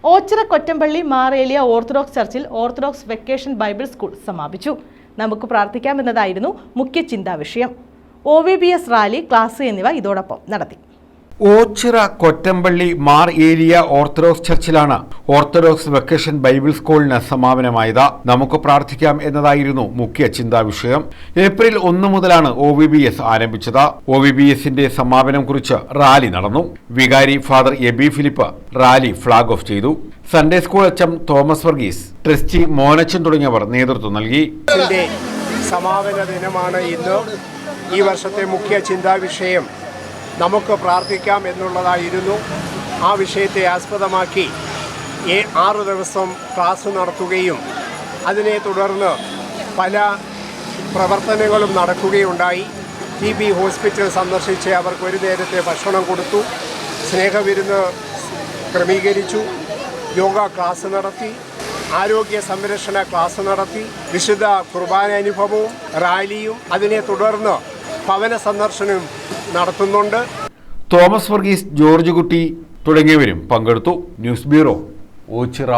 ഓച്ചിറ കൊറ്റമ്പള്ളി മാർ ഏലിയ orthodox ചർച്ചിൽ orthodox vacation Bible school സമാപിച്ചു. നമുക്ക് പ്രാർത്ഥിക്കാമെന്നതായിരുന്നു മുഖ്യ ചിന്താ വിഷയം. OVBS റാലി, ക്ലാസ് എന്നിവ ഇതോടൊപ്പം നടത്തി. ഓച്ചിറ കൊറ്റമ്പള്ളി മാർ ഏലിയ ഓർത്തഡോക്സ് ചർച്ചിലാണ് ഓർത്തഡോക്സ് വെക്കേഷൻ ബൈബിൾ സ്കൂളിന് സമാപനമായത്. നമുക്ക് പ്രാർത്ഥിക്കാം എന്നതായിരുന്നു മുഖ്യ ചിന്താ വിഷയം. ഏപ്രിൽ 1 മുതലാണ് OVBS ആരംഭിച്ചത്. OVBSന്റെ സമാപനം കുറിച്ച് റാലി നടന്നു. വികാരി father Aby Philip rally flag off ചെയ്തു. സൺഡേ സ്കൂൾ അച്ഛൻ തോമസ് വർഗീസ്, ട്രസ്റ്റി മോനച്ചൻ തുടങ്ങിയവർ നേതൃത്വം നൽകി. സമാപന ദിനമാണ് ഇന്ന്. ഈ വർഷത്തെ മുഖ്യ ചിന്താ വിഷയം നമുക്ക് പ്രാർത്ഥിക്കാം എന്നുള്ളതായിരുന്നു. ആ വിഷയത്തെ ആസ്പദമാക്കി 6 ദിവസം ക്ലാസ് നടത്തുകയും അതിനെ തുടർന്ന് പല പ്രവർത്തനങ്ങളും നടക്കുകയുണ്ടായി. TB ഹോസ്പിറ്റൽ സന്ദർശിച്ച് അവർക്ക് ഒരു നേരത്തെ ഭക്ഷണം കൊടുത്തു, സ്നേഹവിരുന്ന് ക്രമീകരിച്ചു, യോഗ ക്ലാസ് നടത്തി, ആരോഗ്യ സംരക്ഷണ ക്ലാസ് നടത്തി, വിശുദ്ധ കുർബാന അനുഭവവും റാലിയും അതിനെ തുടർന്ന് ഭവന സന്ദർശനവും നടത്തുന്നുണ്ട്. തോമസ് വർഗീസ്, ജോർജ് കുട്ടി തുടങ്ങിയവരും പങ്കെടുത്തു. News bureau, Ochira.